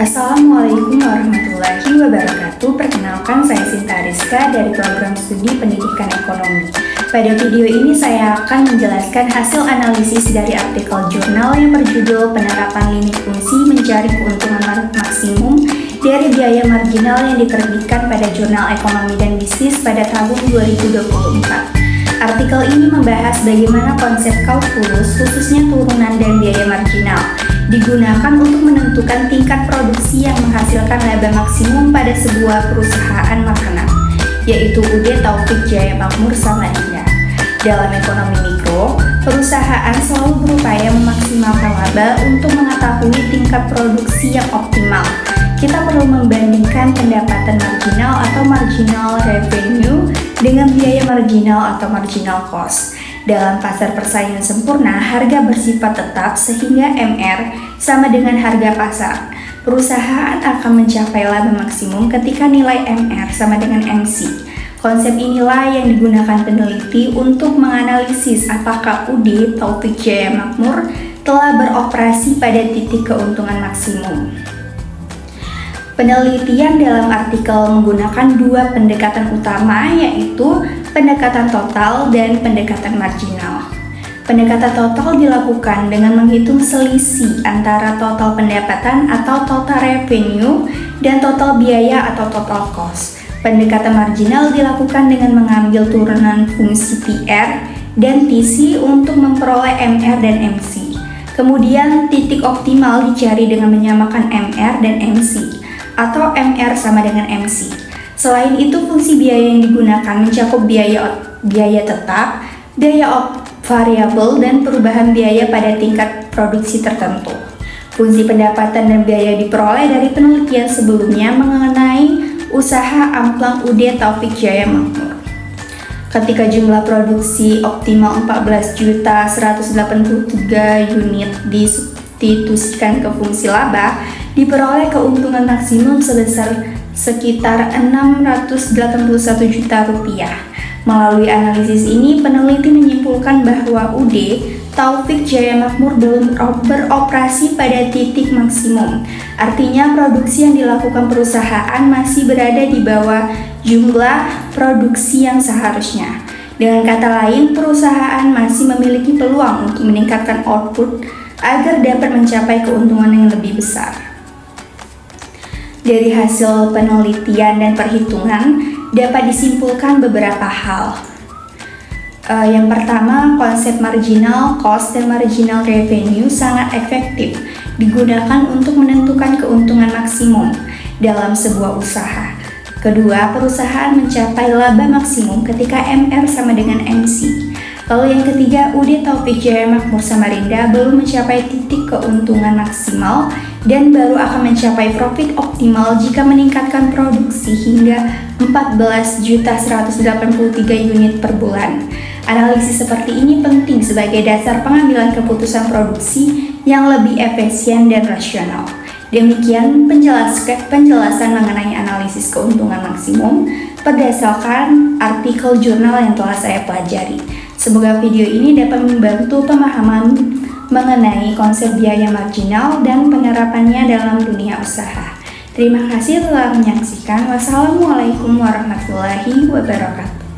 Assalamualaikum warahmatullahi wabarakatuh. Perkenalkan, saya Sinta Rizka dari program studi pendidikan ekonomi. Pada video ini saya akan menjelaskan hasil analisis dari artikel jurnal yang berjudul Penerapan Limit Fungsi Mencari Keuntungan Maksimum dari Biaya Marginal yang diterbitkan pada Jurnal Ekonomi dan Bisnis pada tahun 2024. Artikel ini membahas bagaimana konsep kalkulus, khususnya turunan dan biaya marginal, digunakan untuk menentukan tingkat produksi yang menghasilkan laba maksimum pada sebuah perusahaan makanan, yaitu UD Taufik Jaya Makmur Samarinda. Dalam ekonomi mikro, perusahaan selalu berupaya memaksimalkan laba untuk mengetahui tingkat produksi yang optimal. Kita perlu membandingkan pendapatan marginal atau marginal revenue dengan biaya marginal atau marginal cost. Dalam pasar persaingan sempurna, harga bersifat tetap sehingga MR sama dengan harga pasar. Perusahaan akan mencapai laba maksimum ketika nilai MR sama dengan MC. Konsep inilah yang digunakan peneliti untuk menganalisis apakah UD Taufik Jaya Makmur telah beroperasi pada titik keuntungan maksimum. Penelitian dalam artikel menggunakan dua pendekatan utama, yaitu pendekatan total dan pendekatan marginal. Pendekatan total dilakukan dengan menghitung selisih antara total pendapatan atau total revenue dan total biaya atau total cost. Pendekatan marginal dilakukan dengan mengambil turunan fungsi TR dan TC untuk memperoleh MR dan MC. Kemudian titik optimal dicari dengan menyamakan MR dan MC, atau MR sama dengan MC. Selain itu, fungsi biaya yang digunakan mencakup biaya tetap, biaya variabel, dan perubahan biaya pada tingkat produksi tertentu. Fungsi pendapatan dan biaya diperoleh dari penelitian sebelumnya mengenai usaha amplang UD Taufik Jaya Makmur. Ketika jumlah produksi optimal 14.183 unit disubstitusikan ke fungsi laba, diperoleh keuntungan maksimum sebesar sekitar 681 juta rupiah. Melalui analisis ini, peneliti menyimpulkan bahwa UD Taufik Jaya Makmur belum beroperasi pada titik maksimum. Artinya, produksi yang dilakukan perusahaan masih berada di bawah jumlah produksi yang seharusnya. Dengan kata lain, perusahaan masih memiliki peluang untuk meningkatkan output agar dapat mencapai keuntungan yang lebih besar. Dari hasil penelitian dan perhitungan dapat disimpulkan beberapa hal. Yang pertama, konsep marginal cost dan marginal revenue sangat efektif digunakan untuk menentukan keuntungan maksimum dalam sebuah usaha. Kedua, perusahaan mencapai laba maksimum ketika MR sama dengan MC. Lalu yang ketiga, UD Taufik Jaya Makmur Samarinda belum mencapai titik keuntungan maksimal dan baru akan mencapai profit optimal jika meningkatkan produksi hingga 14.183 unit per bulan. Analisis seperti ini penting sebagai dasar pengambilan keputusan produksi yang lebih efisien dan rasional. Demikian penjelasan mengenai analisis keuntungan maksimum berdasarkan artikel jurnal yang telah saya pelajari. Semoga video ini dapat membantu pemahaman mengenai konsep biaya marginal dan penerapannya dalam dunia usaha. Terima kasih telah menyaksikan. Wassalamualaikum warahmatullahi wabarakatuh.